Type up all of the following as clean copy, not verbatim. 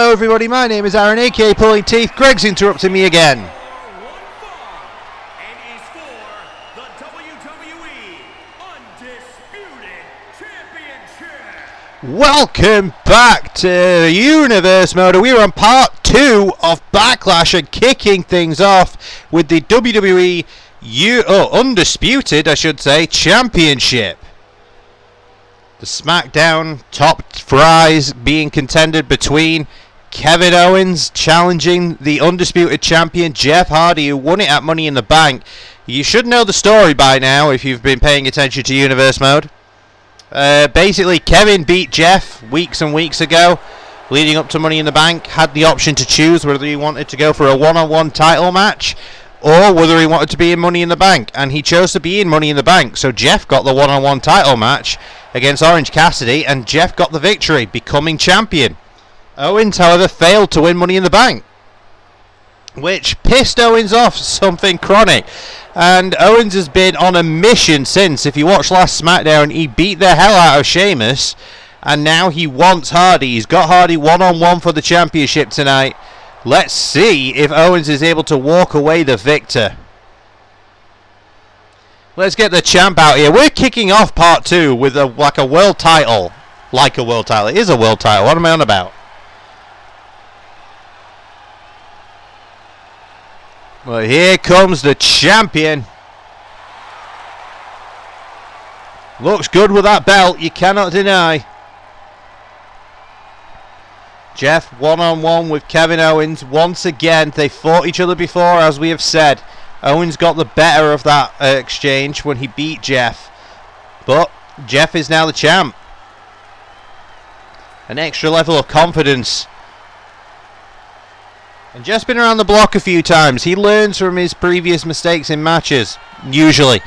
Hello everybody, my name is Aaron, aka Pulling Teeth. Greg's interrupting me again. And is for the WWE Undisputed Championship. Welcome back to Universe Mode. We are on part 2 of Backlash and kicking things off with the WWE Undisputed, I should say, Championship. The SmackDown top prize being contended between Kevin Owens challenging the Undisputed Champion Jeff Hardy, who won it at Money in the Bank. You should know the story by now if you've been paying attention to Universe Mode. Basically, Kevin beat Jeff weeks and weeks ago, leading up to Money in the Bank. Had the option to choose whether he wanted to go for a one-on-one title match or whether he wanted to be in Money in the Bank, and he chose to be in Money in the Bank. So Jeff got the one-on-one title match against Orange Cassidy, and Jeff got the victory, becoming champion. Owens, however, failed to win Money in the Bank, which pissed Owens off something chronic. And Owens has been on a mission since. If you watched last SmackDown, he beat the hell out of Sheamus, and now he wants Hardy. He's got Hardy one-on-one for the championship tonight. Let's see if Owens is able to walk away the victor. Let's get the champ out here. We're kicking off part 2 with a world title. Like a world title. It is a world title. What am I on about? Well, here comes the champion. Looks good with that belt, you cannot deny. Jeff one-on-one with Kevin Owens. Once again, they fought each other before, as we have said. Owens got the better of that exchange when he beat Jeff. But Jeff is now the champ. An extra level of confidence. And Jeff's been around the block a few times. He learns from his previous mistakes in matches, usually.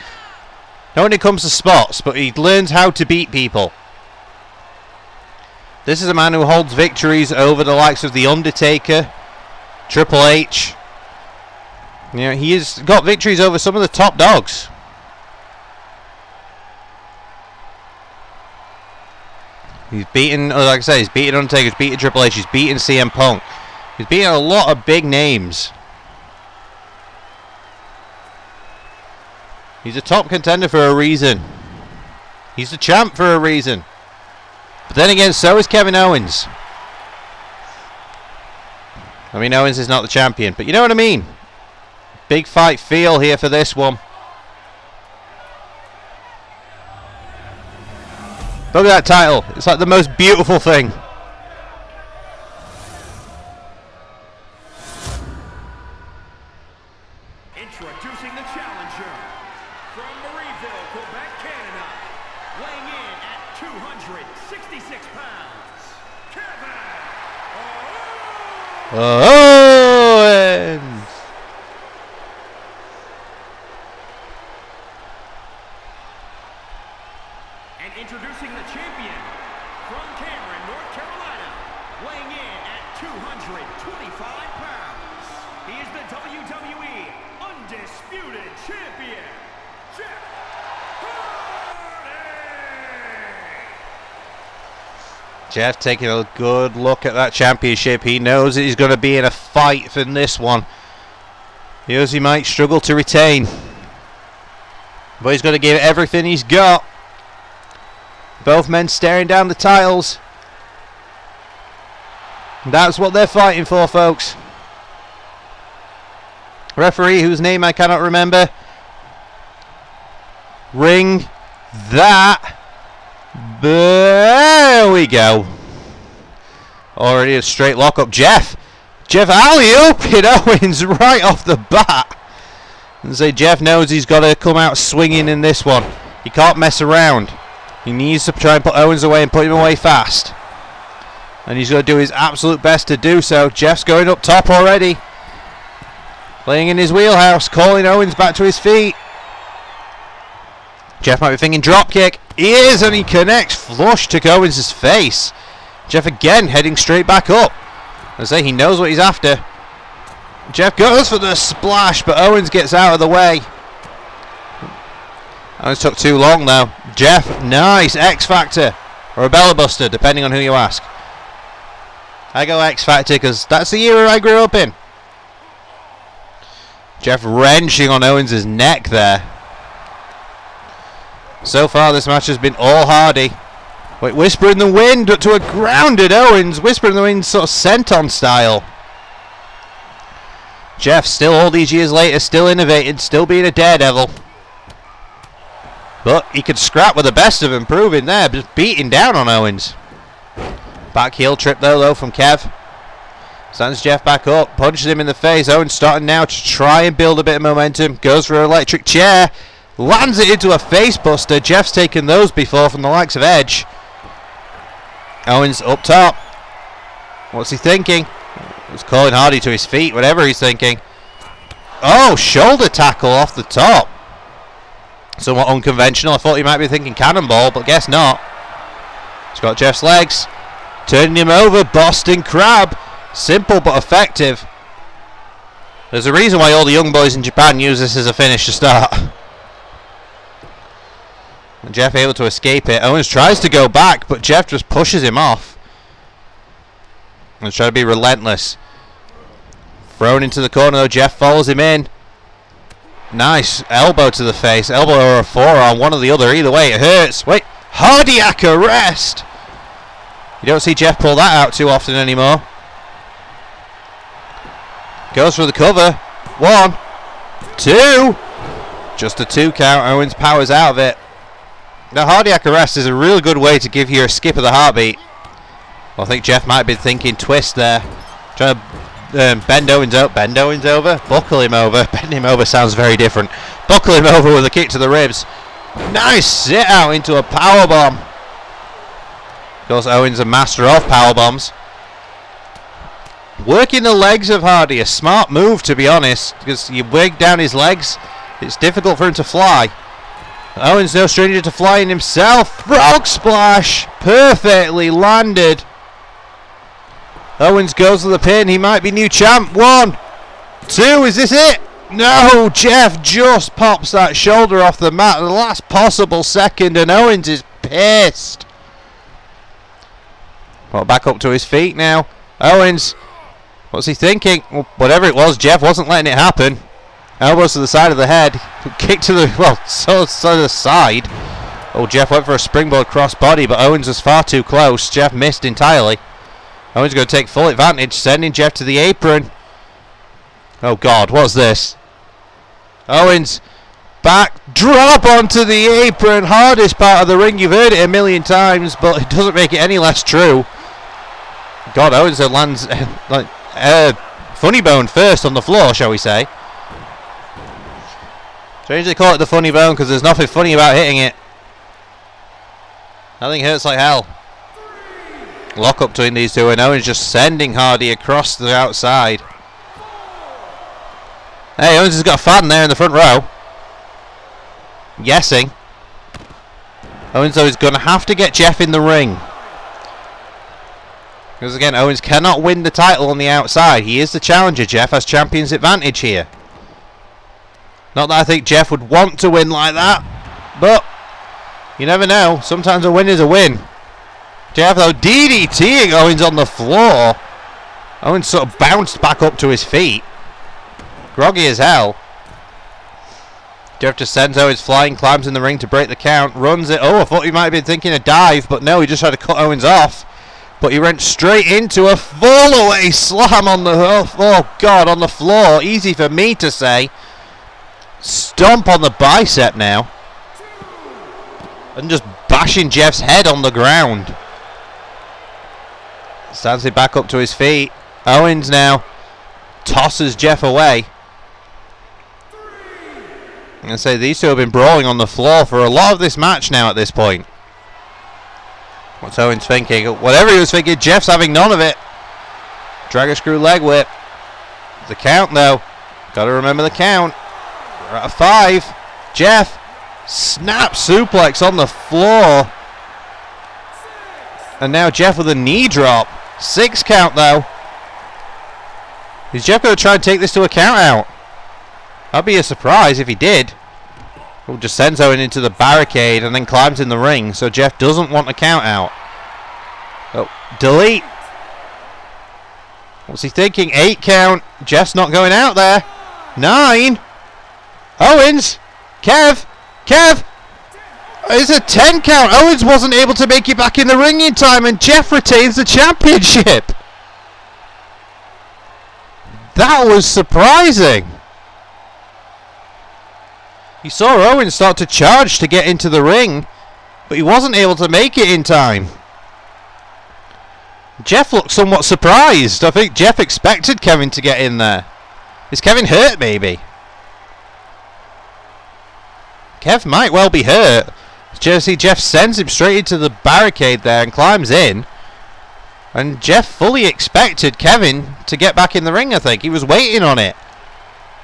Not when it comes to spots, but he learns how to beat people. This is a man who holds victories over the likes of The Undertaker, Triple H. You know, he has got victories over some of the top dogs. He's beaten, like I said, he's beaten Undertaker, he's beaten Triple H, he's beaten CM Punk. He's beaten a lot of big names. He's a top contender for a reason. He's the champ for a reason. But then again, so is Kevin Owens. I mean, Owens is not the champion, but you know what I mean. Big fight feel here for this one. Look at that title. It's like the most beautiful thing. Introducing the challenger from Marieville, Quebec, Canada, weighing in at 266 pounds, Kevin Owens. And introducing the champion from Cameron, North Carolina, weighing in at 225 pounds. He is the WWE Undisputed Champion, Jeff Hardy. Jeff taking a good look at that championship. He knows that he's going to be in a fight for this one. He knows he might struggle to retain, but he's got to give everything he's got. Both men staring down the titles. That's what they're fighting for, folks. Referee, whose name I cannot remember. Ring that. There we go. Already a straight lock-up. Jeff alley-ooping Owens right off the bat. And say Jeff knows he's got to come out swinging in this one. He can't mess around. He needs to try and put Owens away and put him away fast. And he's going to do his absolute best to do so. Jeff's going up top already. Playing in his wheelhouse, calling Owens back to his feet. Jeff might be thinking dropkick. He is, and he connects flush to Owens' face. Jeff again heading straight back up. I say he knows what he's after. Jeff goes for the splash, but Owens gets out of the way. Owens took too long though. Jeff, nice X Factor. Or a Bella Buster, depending on who you ask. I go X Factor because that's the era I grew up in. Jeff wrenching on Owens' neck there. So far this match has been all Hardy. Wait, Whisper in the Wind to a grounded Owens. Whisper in the Wind sort of senton style. Jeff still all these years later, still innovating, still being a daredevil. But he could scrap with the best of them, proving there, just beating down on Owens. Back heel trip though from Kev. Stands Jeff back up, punches him in the face. Owens starting now to try and build a bit of momentum. Goes for an electric chair. Lands it into a face buster. Jeff's taken those before from the likes of Edge. Owens up top. What's he thinking? He's calling Hardy to his feet, whatever he's thinking. Oh, shoulder tackle off the top. Somewhat unconventional. I thought he might be thinking cannonball, but guess not. He's got Jeff's legs. Turning him over. Boston Crab. Simple but effective. There's a reason why all the young boys in Japan use this as a finish to start. And Jeff able to escape it. Owens tries to go back, but Jeff just pushes him off. Let's try to be relentless. Thrown into the corner though. Jeff follows him in. Nice elbow to the face. Elbow or a forearm, one or the other. Either way, it hurts. Wait, cardiac arrest. You don't see Jeff pull that out too often anymore. Goes for the cover. 1, 2. Just a 2 count. Owens powers out of it. The cardiac arrest is a really good way to give you a skip of the heartbeat. Well, I think Jeff might be thinking twist there. Trying to bend Owens out. Bend Owens over. Buckle him over. Bend him over sounds very different. Buckle him over with a kick to the ribs. Nice sit out into a powerbomb. Of course, Owens a master of powerbombs. Working the legs of Hardy, a smart move to be honest, because you break down his legs, it's difficult for him to fly. Owens no stranger to flying himself. Frog splash, perfectly landed. Owens goes to the pin, he might be new champ. 1, 2, is this it? No, Jeff just pops that shoulder off the mat at the last possible second and Owens is pissed. Well, back up to his feet now. Owens, what's he thinking? Well, whatever it was, Jeff wasn't letting it happen. Elbows to the side of the head. Kick to the, well, so to the side. Oh, Jeff went for a springboard cross body, but Owens was far too close. Jeff missed entirely. Owens going to take full advantage, sending Jeff to the apron. Oh, God, what's this? Owens, back, drop onto the apron. Hardest part of the ring. You've heard it a million times, but it doesn't make it any less true. God, Owens lands like funny bone first on the floor, shall we say. Strange they call it the funny bone because there's nothing funny about hitting it. Nothing hurts like hell. Lock up between these two and Owens just sending Hardy across the outside. Hey, Owens has got a fan there in the front row. Guessing. Owens though is going to have to get Jeff in the ring. Because again, Owens cannot win the title on the outside. He is the challenger. Jeff has champion's advantage here. Not that I think Jeff would want to win like that, but you never know. Sometimes a win is a win. Jeff though DDTing Owens on the floor. Owens sort of bounced back up to his feet. Groggy as hell. Jeff just sends Owens flying, climbs in the ring to break the count, runs it. Oh, I thought he might have been thinking a dive, but no, he just had to cut Owens off. But he went straight into a fall-away slam on the, oh God, on the floor. Easy for me to say. Stomp on the bicep now. And just bashing Jeff's head on the ground. Stands it back up to his feet. Owens now tosses Jeff away. I say these two have been brawling on the floor for a lot of this match now at this point. What's Owens thinking? Whatever he was thinking, Jeff's having none of it. Dragger screw leg whip. The count though. Got to remember the count. We're at a 5. Jeff. Snap suplex on the floor. And now Jeff with a knee drop. 6 count though. Is Jeff going to try and take this to a count out? That'd be a surprise if he did. Well, just sends Owen into the barricade and then climbs in the ring. So Jeff doesn't want a count out. Oh, delete. What's he thinking? 8 count. Jeff's not going out there. 9. Owens. Kev. It's a 10 count. Owens wasn't able to make it back in the ring in time, and Jeff retains the championship. That was surprising. You saw Owens start to charge to get into the ring, but he wasn't able to make it in time. Jeff looked somewhat surprised. I think Jeff expected Kevin to get in there. Is Kevin hurt, maybe? Kev might well be hurt. Jeff sends him straight into the barricade there and climbs in. And Jeff fully expected Kevin to get back in the ring, I think. He was waiting on it.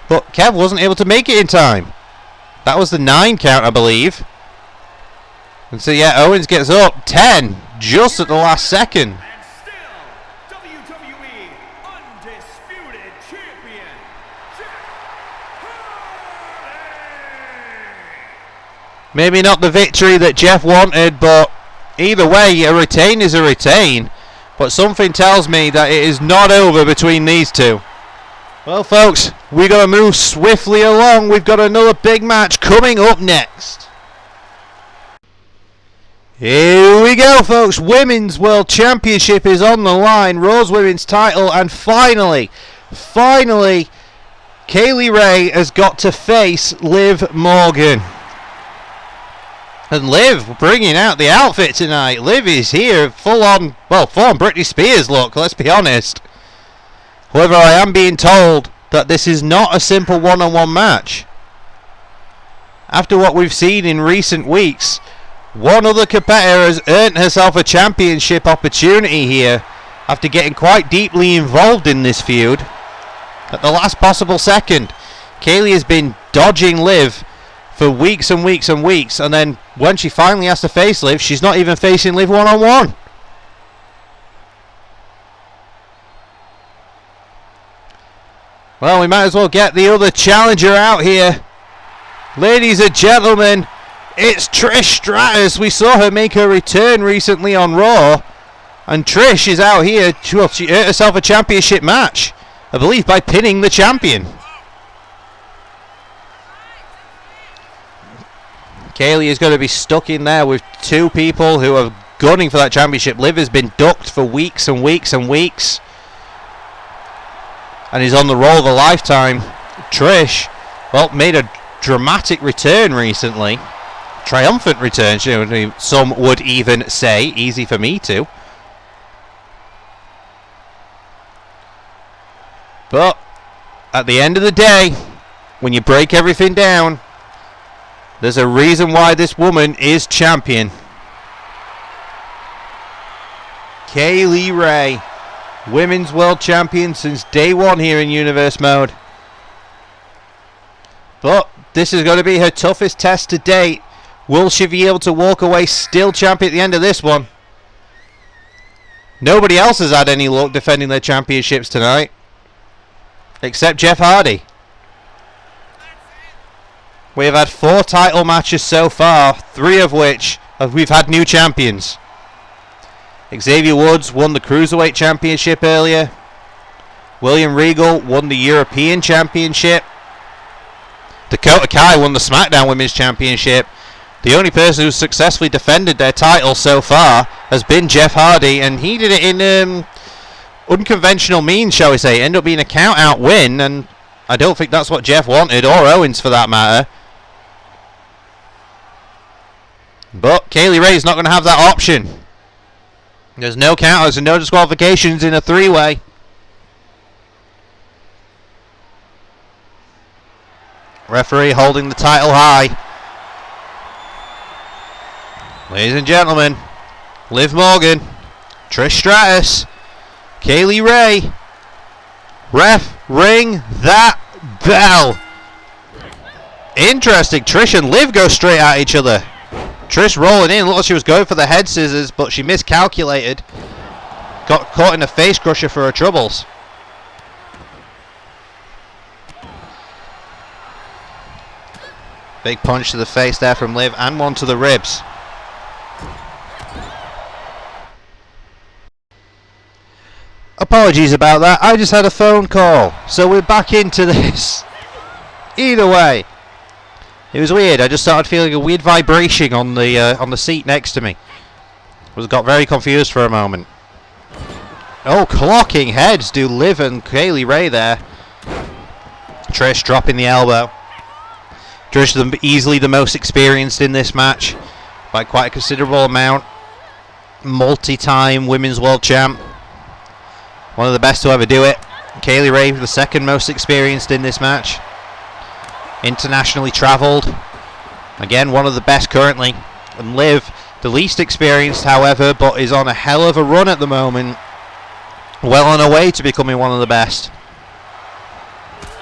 But Kev wasn't able to make it in time. That was the 9 count, I believe. And so, yeah, Owens gets up 10 just at the last second. And still, WWE Undisputed Champion, Jeff Hardy. Maybe not the victory that Jeff wanted, but either way, a retain is a retain. But something tells me that it is not over between these two. Well, folks, we got to move swiftly along. We've got another big match coming up next. Here we go, folks. Women's World Championship is on the line. Raw's Women's title. And finally, Kaylee Ray has got to face Liv Morgan. And Liv bringing out the outfit tonight. Liv is here full on Britney Spears look, let's be honest. However, I am being told that this is not a simple one-on-one match. After what we've seen in recent weeks, one other competitor has earned herself a championship opportunity here after getting quite deeply involved in this feud. At the last possible second, Kaylee has been dodging Liv for weeks and weeks and weeks, and then when she finally has to face Liv, she's not even facing Liv one-on-one. Well, we might as well get the other challenger out here. Ladies and gentlemen, it's Trish Stratus. We saw her make her return recently on Raw, and Trish is out here. Well, she earned herself a championship match, I believe, by pinning the champion. Kaylee is going to be stuck in there with 2 people who are gunning for that championship. Liv has been ducked for weeks and weeks and weeks, and is on the roll of a lifetime. Trish, well, made a dramatic return recently. Triumphant return, some would even say. Easy for me to. But at the end of the day, when you break everything down, there's a reason why this woman is champion. Kaylee Ray, Women's World Champion since day one here in Universe Mode. But this is going to be her toughest test to date. Will she be able to walk away still champion at the end of this one? Nobody else has had any luck defending their championships tonight, except Jeff Hardy. We have had 4 title matches so far, 3 of which we've had new champions. Xavier Woods won the Cruiserweight Championship earlier. William Regal won the European Championship. Dakota Kai won the SmackDown Women's Championship. The only person who's successfully defended their title so far has been Jeff Hardy, and he did it in unconventional means, shall we say. Ended up being a count-out win, and I don't think that's what Jeff wanted, or Owens for that matter. But Kaylee Ray's not going to have that option. There's no counters and no disqualifications in a 3-way. Referee holding the title high. Ladies and gentlemen, Liv Morgan, Trish Stratus, Kaylee Ray. Ref, ring that bell. Interesting. Trish and Liv go straight at each other. Trish rolling in. Looked like she was going for the head scissors, but she miscalculated. Got caught in a face crusher for her troubles. Big punch to the face there from Liv, and one to the ribs. A Apologies about that. I just had a phone call. So we're back into this. Either way. It was weird. I just started feeling a weird vibration on the seat next to me. Got very confused for a moment. Oh, clocking heads do Liv and Kaylee Ray there. Trish dropping the elbow. Trish easily the most experienced in this match by quite a considerable amount. Multi-time Women's World Champ. One of the best to ever do it. Kaylee Ray the second most experienced in this match. Internationally travelled. Again, one of the best currently. And Liv, the least experienced, however, but is on a hell of a run at the moment. Well on her way to becoming one of the best.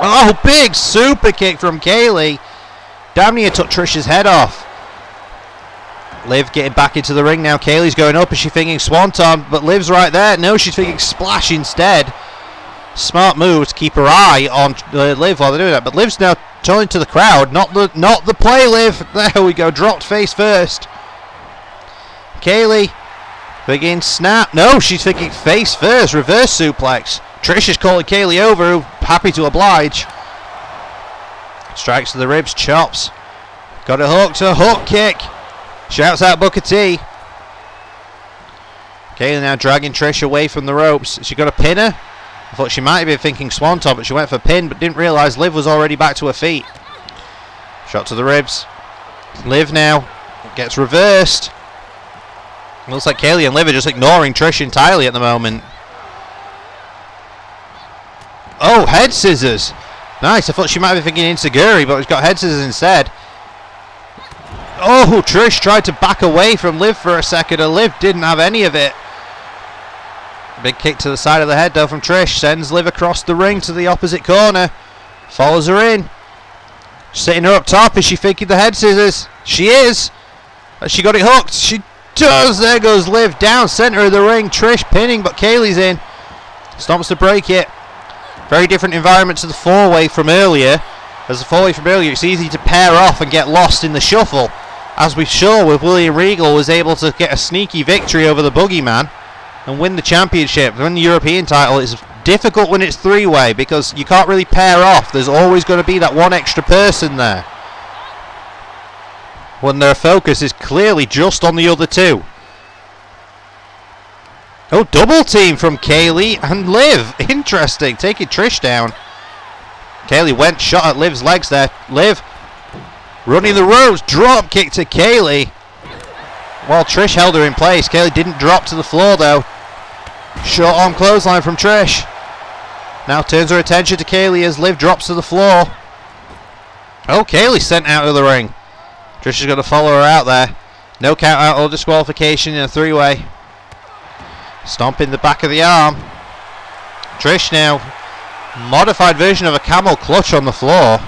Oh, big super kick from Kaylee. Damn near took Trish's head off. Liv getting back into the ring now. Kaylee's going up. Is she thinking swanton? But Liv's right there. No, she's thinking splash instead. Smart move to keep her eye on Liv while they're doing that. But Liv's now turning to the crowd. Not the play, Liv. There we go. Dropped face first. Kaylee begins snap. No, she's thinking face first. Reverse suplex. Trish is calling Kaylee over. Happy to oblige. Strikes to the ribs. Chops. Got it hooked. A hook kick. Shouts out Booker T. Kaylee now dragging Trish away from the ropes. She got a pinner. I thought she might have been thinking swanton, but she went for pin, but didn't realise Liv was already back to her feet. Shot to the ribs. Liv now gets reversed. Looks like Kaylee and Liv are just ignoring Trish entirely at the moment. Oh, head scissors. Nice. I thought she might be thinking Inseguri, but she's got head scissors instead. Oh, Trish tried to back away from Liv for a second, and Liv didn't have any of it. Big kick to the side of the head, though, from Trish. Sends Liv across the ring to the opposite corner. Follows her in. Sitting her up top. Is she thinking the head scissors? She is. She got it hooked. She does. There goes Liv down center of the ring. Trish pinning, but Kaylee's in. Stomps to break it. Very different environment to the four-way from earlier. As the four-way from earlier, it's easy to pair off and get lost in the shuffle. As we saw with William Regal was able to get a sneaky victory over the Boogeyman and win the championship. Win the European title. It's difficult when it's three-way because you can't really pair off. There's always going to be that one extra person there, when their focus is clearly just on the other two. Oh, double team from Kaylee and Liv. Interesting. Taking Trish down. Kaylee went, shot at Liv's legs there. Liv running the ropes. Drop kick to Kaylee. While Trish held her in place. Kaylee didn't drop to the floor though. Short arm clothesline from Trish. Now turns her attention to Kaylee as Liv drops to the floor. Oh, Kaylee sent out of the ring. Trish is going to follow her out there. No count out or disqualification in a three-way. Stomping the back of the arm. Trish now. Modified version of a camel clutch on the floor.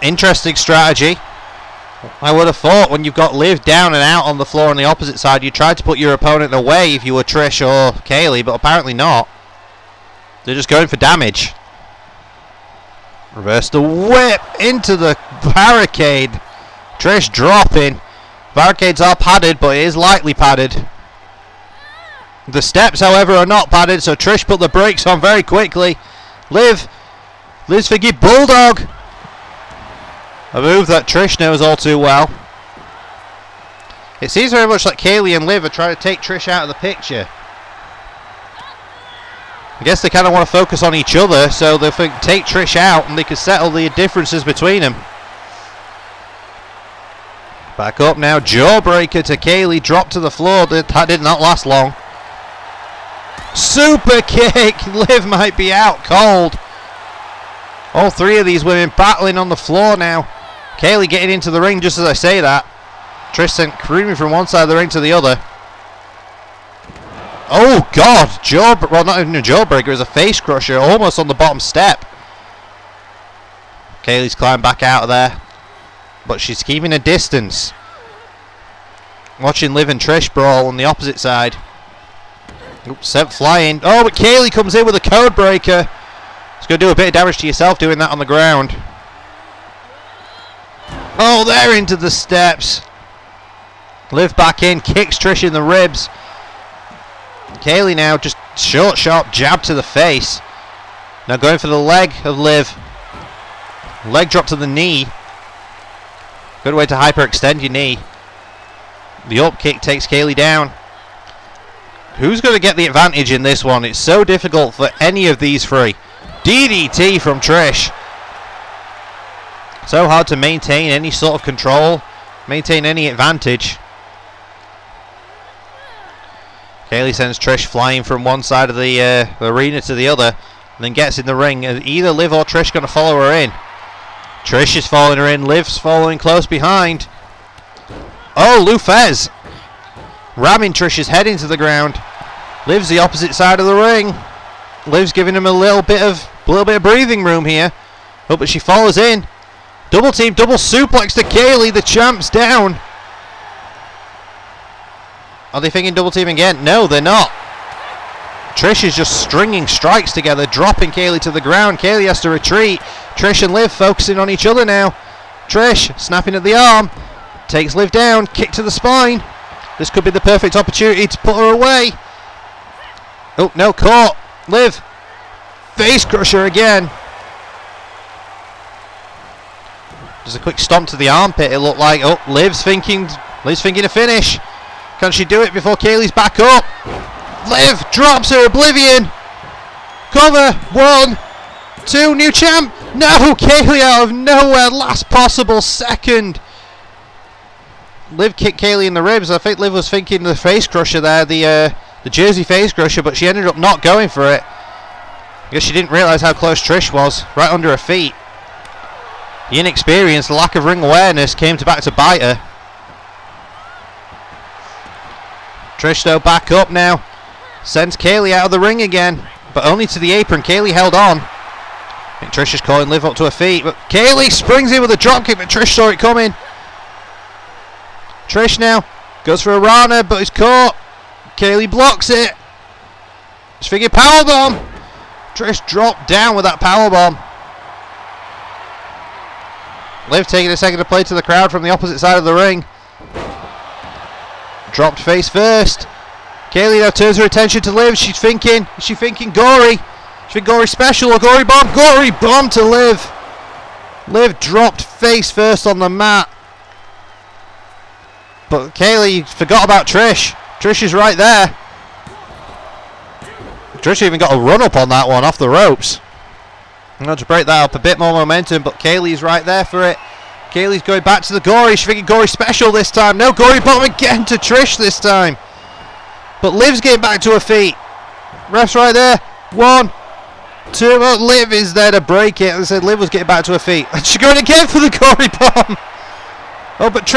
Interesting strategy. I would have thought when you've got Liv down and out on the floor on the opposite side, you tried to put your opponent away if you were Trish or Kaylee, but apparently not. They're just going for damage. Reverse the whip into the barricade. Trish dropping. Barricades are padded, but it is lightly padded. The steps, however, are not padded, so Trish put the brakes on very quickly. Liv's thinking Bulldog. A move that Trish knows all too well. It seems very much like Kaylee and Liv are trying to take Trish out of the picture. I guess they kind of want to focus on each other, so they'll take Trish out and they can settle the differences between them. Back up now, jawbreaker to Kaylee, drop to the floor. That did not last long. Super kick. Liv might be out cold. All three of these women battling on the floor now. Kaylee getting into the ring just as I say that. Trish sent creaming from one side of the ring to the other. Oh God, well, not even a jawbreaker, it was a face crusher almost on the bottom step. Kaylee's climbed back out of there, but she's keeping a distance. Watching Liv and Trish brawl on the opposite side. Oops, sent flying. Oh, but Kaylee comes in with a code breaker. It's going to do a bit of damage to yourself doing that on the ground. Oh, they're into the steps. Liv back in, kicks Trish in the ribs. Kaylee now just short, sharp jab to the face. Now going for the leg of Liv. Leg drop to the knee. Good way to hyperextend your knee. The up kick takes Kaylee down. Who's going to get the advantage in this one? It's so difficult for any of these three. DDT from Trish. So hard to maintain any sort of control, maintain any advantage. Kaylee sends Trish flying from one side of the arena to the other, and then gets in the ring. Either Liv or Trish going to follow her in. Trish is following her in. Liv's following close behind. Oh, Lufez ramming Trish's head into the ground. Liv's the opposite side of the ring. Liv's giving him a little bit of breathing room here. Oh, but she follows in. Double team, double suplex to Kaylee. The champ's down. Are they thinking double team again? No, they're not. Trish is just stringing strikes together, dropping Kaylee to the ground. Kaylee has to retreat. Trish and Liv focusing on each other now. Trish snapping at the arm. Takes Liv down. Kick to the spine. This could be the perfect opportunity to put her away. Oh, no, caught. Liv. Face crusher again. Just a quick stomp to the armpit, it looked like. Oh, Liv's thinking a finish. Can she do it before Kaylee's back up? Liv drops her oblivion. Cover. 1, 2, new champ. No, Kaylee out of nowhere. Last possible second. Liv kicked Kaylee in the ribs. I think Liv was thinking the face crusher there, the Jersey face crusher, but she ended up not going for it. I guess she didn't realise how close Trish was, right under her feet. The inexperience, the lack of ring awareness came back to bite her. Trish though back up now. Sends Kaylee out of the ring again, but only to the apron. Kaylee held on. I think Trish is calling Liv up to her feet, but Kaylee springs in with a dropkick, but Trish saw it coming. Trish now goes for a Rana, but is caught. Kaylee blocks it. Figure powerbomb. Trish dropped down with that powerbomb. Liv taking a second to play to the crowd from the opposite side of the ring. Dropped face first. Kaylee now turns her attention to Liv. She's thinking gory. She's thinking gory special or gory bomb. Gory bomb to Liv. Liv dropped face first on the mat. But Kaylee forgot about Trish. Trish is right there. Trish even got a run up on that one off the ropes. I'm going to break that up, a bit more momentum, but Kaylee's right there for it. Kaylee's going back to the gory. She's thinking gory special this time. No, gory bomb again to Trish this time. But Liv's getting back to her feet. Ref's right there. 1, 2. Oh, Liv is there to break it. I said Liv was getting back to her feet. She's going again for the gory bomb. Oh, but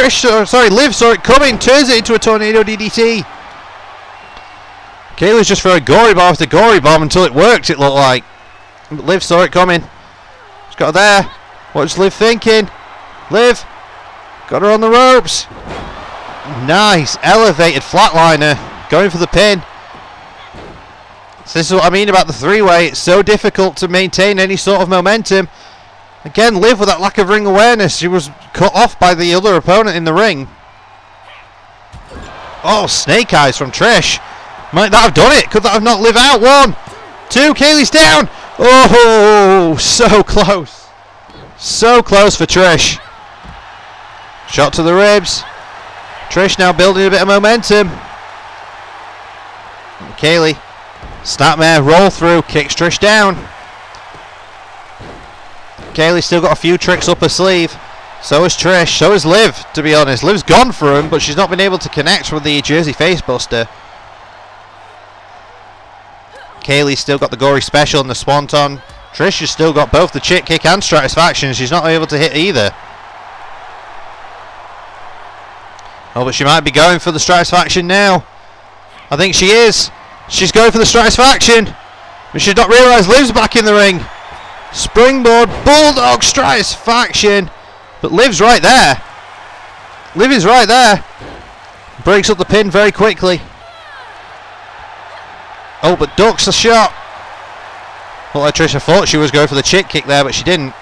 Liv saw it coming. Turns it into a tornado DDT. Kaylee's just throwing gory bomb after gory bomb until it worked, it looked like. But Liv saw it coming. She's got her there. What's Liv thinking? Liv. Got her on the ropes. Nice. Elevated flatliner. Going for the pin. So this is what I mean about the three-way. It's so difficult to maintain any sort of momentum. Again, Liv with that lack of ring awareness. She was cut off by the other opponent in the ring. Oh, snake eyes from Trish. Might that have done it? Could that have knocked Liv out? 1, 2. Kaylee's down. Oh, so close. So close for Trish. Shot to the ribs. Trish now building a bit of momentum. And Kaylee. Snapmare, roll through, kicks Trish down. Kaylee's still got a few tricks up her sleeve. So has Trish, so has Liv, to be honest. Liv's gone for him, but she's not been able to connect with the Jersey Facebuster. Kaylee's still got the gory special and the swanton. Trish has still got both the chick kick and stratisfaction. She's not able to hit either. Oh, but she might be going for the stratisfaction now. I think she is. She's going for the stratisfaction. But she's not realised Liv's back in the ring. Springboard, bulldog, stratisfaction. But Liv's right there. Liv is right there. Breaks up the pin very quickly. Oh, but ducks the shot. Well, like Trish thought she was going for the chick kick there, but she didn't.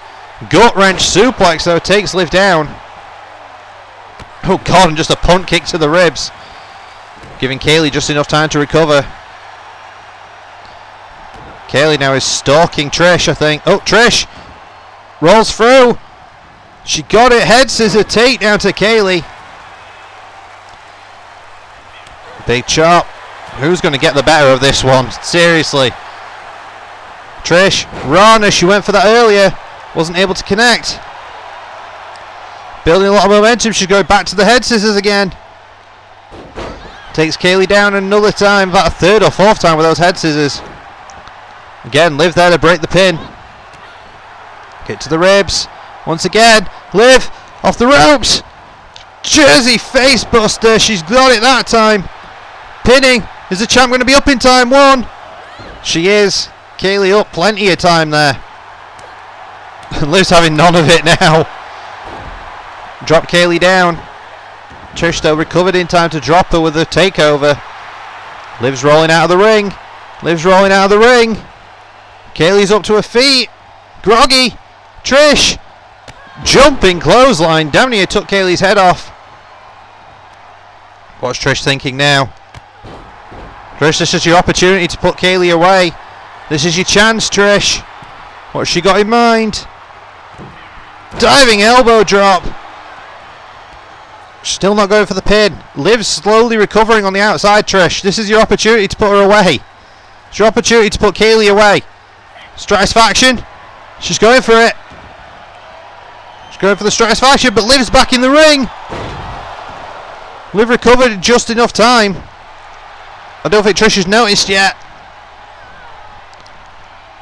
Gut wrench suplex though takes Liv down. Oh god, and just a punt kick to the ribs, giving Kaylee just enough time to recover. Kaylee now is stalking Trish, I think. Oh, Trish rolls through. She got it. Head scissor takedown to Kaylee. Big chop. Who's going to get the better of this one? Seriously. Trish, Rana, she went for that earlier. Wasn't able to connect. Building a lot of momentum. She's going back to the head scissors again. Takes Kaylee down another time. About a third or fourth time with those head scissors. Again, Liv there to break the pin. Get to the ribs. Once again, Liv off the ropes. Jersey face buster. She's got it that time. Pinning. Is the champ going to be up in time? One. She is. Kaylee up plenty of time there. Liv's having none of it now. Drop Kaylee down. Trish though recovered in time to drop her with a takeover. Liv's rolling out of the ring. Liv's rolling out of the ring. Kaylee's up to her feet. Groggy. Trish. Jumping clothesline. Damn near took Kaylee's head off. What's Trish thinking now? Trish, this is your opportunity to put Kaylee away. This is your chance, Trish. What's she got in mind? Diving elbow drop. Still not going for the pin. Liv slowly recovering on the outside, Trish. This is your opportunity to put her away. It's your opportunity to put Kaylee away. Stratisfaction. She's going for it. She's going for the Stratisfaction, but Liv's back in the ring. Liv recovered in just enough time. I don't think Trish has noticed yet.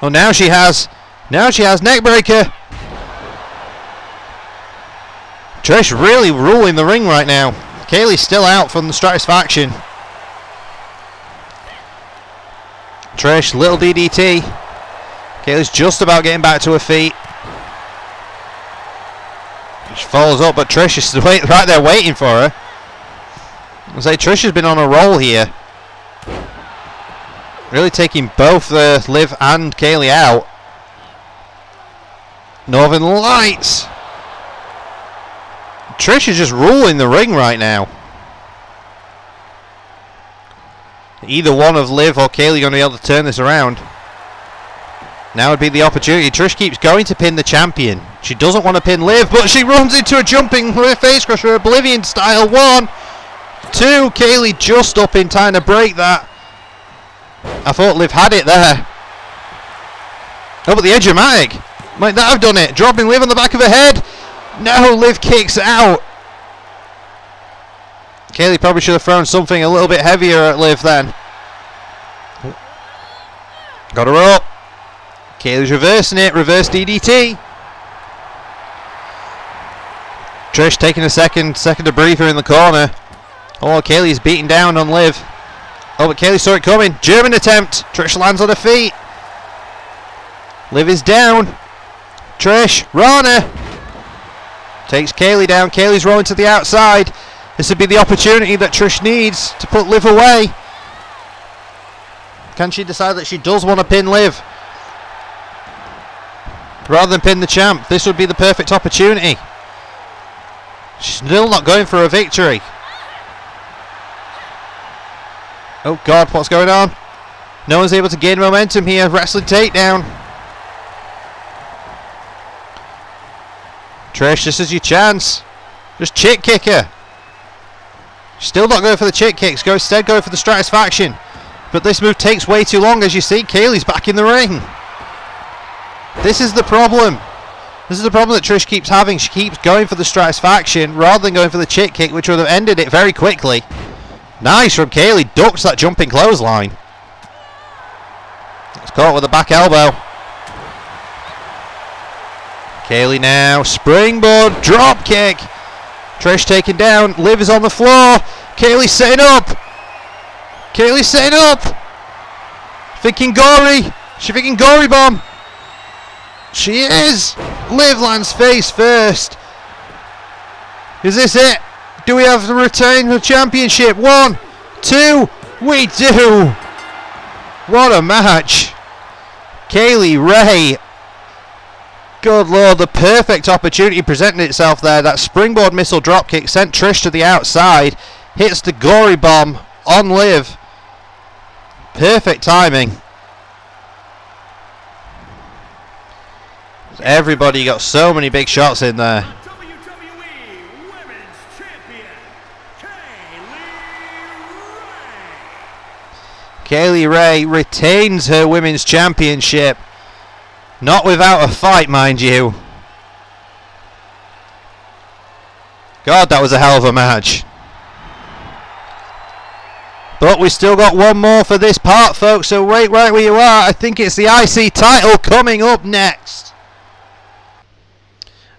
Oh, now she has. Now she has neckbreaker. Trish really ruling the ring right now. Kaylee's still out from the Stratisfaction. Trish, little DDT. Kaylee's just about getting back to her feet. She follows up, but Trish is right there waiting for her. I say Trish has been on a roll here. Really taking both Liv and Kaylee out. Northern Lights. Trish is just ruling the ring right now. Either one of Liv or Kaylee going to be able to turn this around. Now would be the opportunity. Trish keeps going to pin the champion. She doesn't want to pin Liv, but she runs into a jumping face crusher, Oblivion style. 1, 2. Kaylee just up in time to break that. I thought Liv had it there. Oh, but the Edge-O-Matic. Might that have done it? Dropping Liv on the back of her head. No, Liv kicks out. Kaylee probably should have thrown something a little bit heavier at Liv then. Got her up. Kaylee's reversing it. Reverse DDT. Trish taking a second to breathe her in the corner. Oh, Kaylee's beating down on Liv. Oh, but Kaylee saw it coming. German attempt. Trish lands on her feet. Liv is down. Trish. Rana. Takes Kaylee down. Kaylee's rolling to the outside. This would be the opportunity that Trish needs to put Liv away. Can she decide that she does want to pin Liv? Rather than pin the champ. This would be the perfect opportunity. She's still not going for a victory. Oh God, what's going on? No one's able to gain momentum here. Wrestling takedown. Trish, this is your chance. Just chick kick her. Still not going for the chick kicks. Instead going for the Stratisfaction. But this move takes way too long. As you see, Kaylee's back in the ring. This is the problem. This is the problem that Trish keeps having. She keeps going for the Stratisfaction rather than going for the chick kick, which would have ended it very quickly. Nice from Kaylee. Ducks that jumping clothesline. It's caught with a back elbow. Kaylee now. Springboard. Drop kick. Trish taken down. Liv is on the floor. Kaylee setting up. Kaylee setting up. Thinking gory. She thinking gory bomb. She is. Liv lands face first. Is this it? Do we have to retain the championship? 1, 2. We do. What a match. Kaylee Ray. Good Lord, the perfect opportunity presented itself there. That springboard missile dropkick sent Trish to the outside. Hits the gory bomb on Liv. Perfect timing. Everybody got so many big shots in there. WWE Women's Champion, Kaylee Ray retains her Women's Championship. Not without a fight, mind you. God, that was a hell of a match. But we still got one more for this part, folks, so wait right where you are. I think it's the IC title coming up next.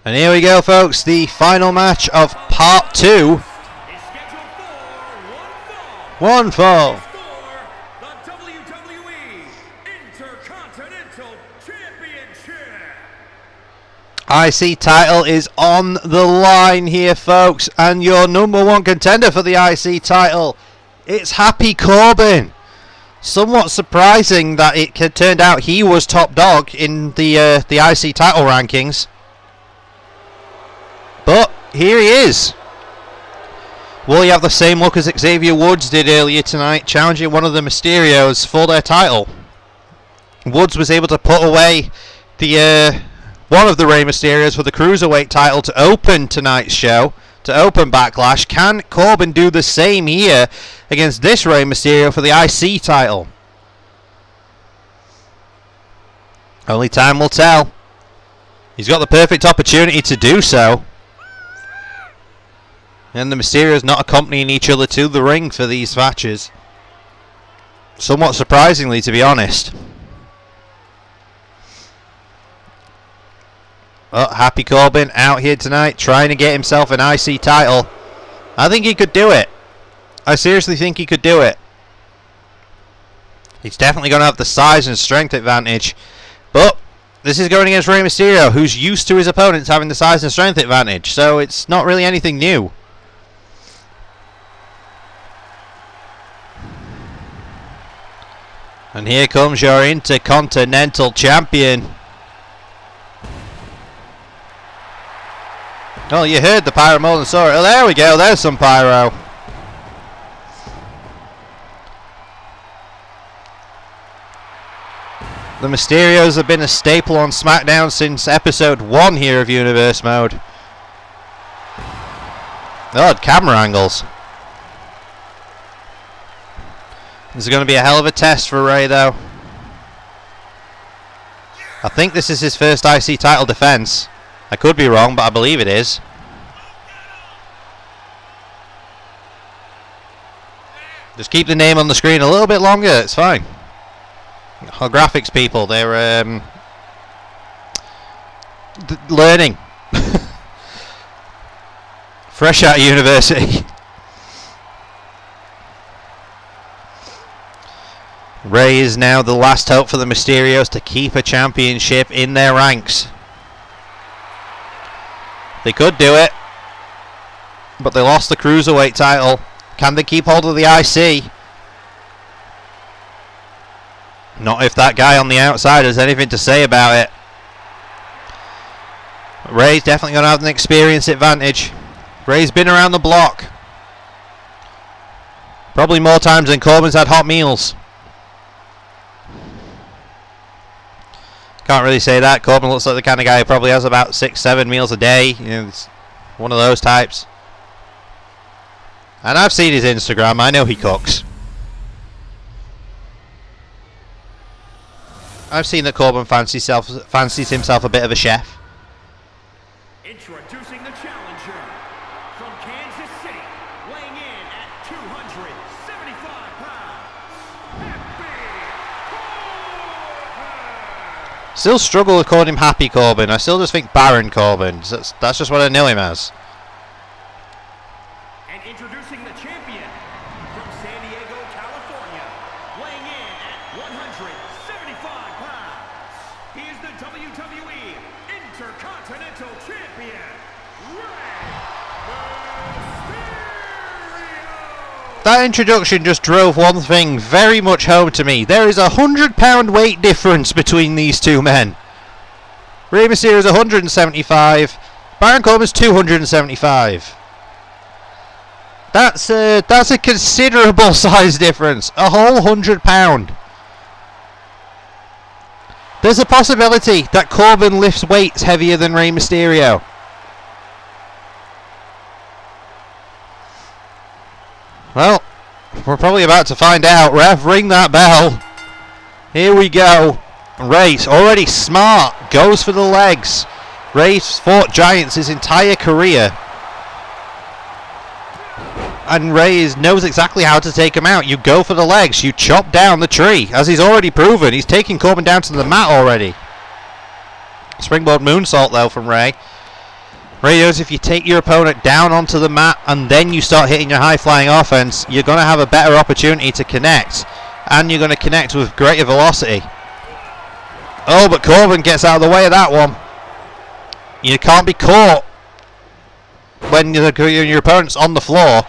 And here we go, folks, the final match of part 2. is scheduled for One fall. the WWE Intercontinental Championship. IC title is on the line here, folks, and your number one contender for the IC title, it's Happy Corbin. Somewhat surprising that it turned out he was top dog in the IC title rankings. But here he is. Will he have the same look as Xavier Woods did earlier tonight, challenging one of the Mysterios for their title? Woods was able to put away the one of the Rey Mysterios for the Cruiserweight title to open tonight's show, to open Backlash. Can Corbin do the same here against this Rey Mysterio for the IC title? Only time will tell. He's got the perfect opportunity to do so. And the Mysterios not accompanying each other to the ring for these matches. Somewhat surprisingly, to be honest. Oh, Happy Corbin out here tonight trying to get himself an IC title. I think he could do it. I seriously think he could do it. He's definitely going to have the size and strength advantage. But this is going against Rey Mysterio, who's used to his opponents having the size and strength advantage. So it's not really anything new. And here comes your Intercontinental Champion. Oh, you heard the pyro more than saw it. Oh, there we go. There's some pyro. The Mysterios have been a staple on SmackDown since episode 1 here of Universe Mode. Oh, camera angles. This is going to be a hell of a test for Rey, though. I think this is his first IC title defense. I could be wrong, but I believe it is. Just keep the name on the screen a little bit longer, it's fine. Our graphics people, they're learning. Fresh out of university. Rey is now the last hope for the Mysterios to keep a championship in their ranks. They could do it, but they lost the Cruiserweight title. Can they keep hold of the IC? Not if that guy on the outside has anything to say about it. Rey's definitely going to have an experience advantage. Rey's been around the block. Probably more times than Corbin's had hot meals. Can't really say that. Corbin looks like the kind of guy who probably has about 6-7 meals a day. You know, it's one of those types. And I've seen his Instagram. I know he cooks. I've seen that Corbin fancies himself a bit of a chef. Introducing the challenger from Kansas City, weighing in at 275 pounds, Happy Corbin. Still struggle with calling him Happy Corbin. I still just think Baron Corbin. That's just what I know him as. And introducing the champion from San Diego, California, weighing in at 175 pounds. He is the WWE Intercontinental Champion, Rey Mysterio. That introduction just drove one thing very much home to me. There is a 100-pound weight difference between these two men. Rey Mysterio is 175. Baron Corbin's 275. That's a considerable size difference. A whole 100 pound. There's a possibility that Corbin lifts weights heavier than Rey Mysterio. Well, we're probably about to find out. Ref, ring that bell. Here we go. Rey's already smart. Goes for the legs. Rey's fought giants his entire career. And Rey knows exactly how to take him out. You go for the legs. You chop down the tree. As he's already proven. He's taking Corbin down to the mat already. Springboard moonsault though from Rey. Rey knows if you take your opponent down onto the mat and then you start hitting your high flying offense, you're going to have a better opportunity to connect. And you're going to connect with greater velocity. Oh, but Corbin gets out of the way of that one. You can't be caught when your opponent's on the floor.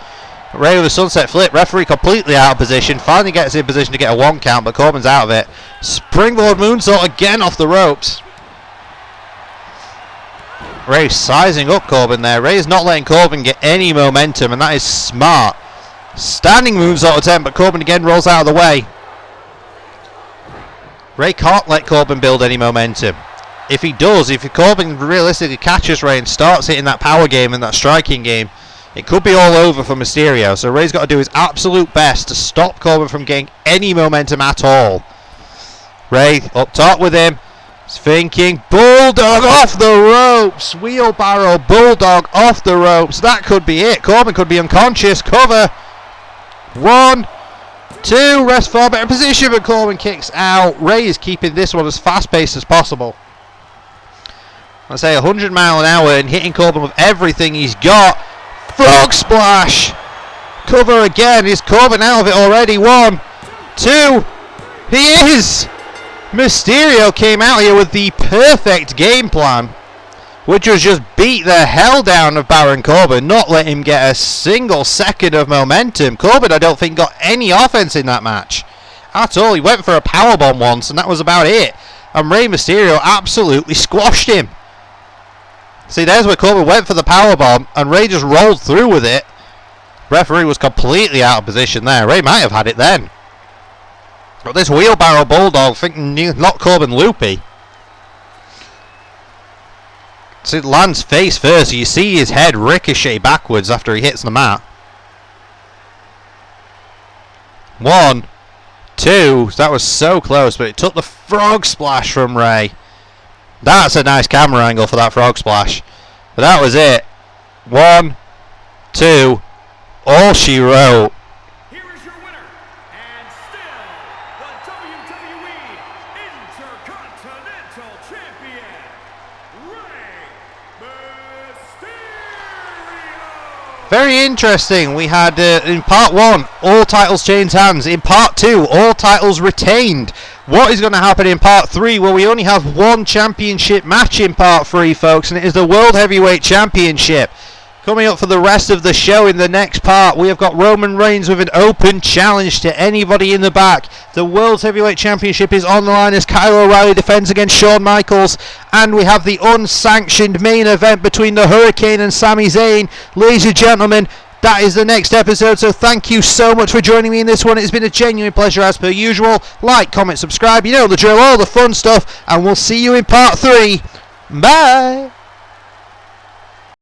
Rey with a sunset flip. Referee completely out of position. Finally gets in position to get a 1 count, but Corbin's out of it. Springboard moonsault again off the ropes. Rey sizing up Corbin there. Rey's not letting Corbin get any momentum, and that is smart. Standing moonsault attempt, but Corbin again rolls out of the way. Rey can't let Corbin build any momentum. If he does, if Corbin realistically catches Rey and starts hitting that power game and that striking game, it could be all over for Mysterio. So Rey's got to do his absolute best to stop Corbin from getting any momentum at all. Rey up top with him. He's thinking, Bulldog off the ropes. Wheelbarrow Bulldog off the ropes. That could be it. Corbin could be unconscious. Cover. 1, 2. Rest far better position, but Corbin kicks out. Rey is keeping this one as fast-paced as possible. I say 100 mile an hour and hitting Corbin with everything he's got. Frog splash. Cover again. Is Corbin out of it already? 1, 2. He is. Mysterio came out here with the perfect game plan, which was just beat the hell down of Baron Corbin, not let him get a single second of momentum. Corbin, I don't think, got any offense in that match at all. He went for a powerbomb once, and that was about it. And Rey Mysterio absolutely squashed him. See, there's where Corbin went for the powerbomb, and Rey just rolled through with it. Referee was completely out of position there. Rey might have had it then. But this wheelbarrow Bulldog thinking knocked Corbin loopy. So it lands face first. So you see his head ricochet backwards after he hits the mat. 1, 2. That was so close, but it took the frog splash from Rey. That's a nice camera angle for that frog splash. But that was it. 1, 2. All she wrote. Here is your winner, and still the WWE Intercontinental Champion, Rey Mysterio. Very interesting. We had in part 1 all titles changed hands. In part 2 all titles retained. What is going to happen in part 3? Well, we only have one championship match in part 3, folks, and it is the World Heavyweight Championship. Coming up for the rest of the show in the next part, we have got Roman Reigns with an open challenge to anybody in the back. The World Heavyweight Championship is on the line as Kyle O'Reilly defends against Shawn Michaels. And we have the unsanctioned main event between the Hurricane and Sami Zayn. Ladies and gentlemen, that is the next episode, so thank you so much for joining me in this one. It's been a genuine pleasure as per usual. Like, comment, subscribe, you know the drill, all the fun stuff, and we'll see you in part 3. Bye!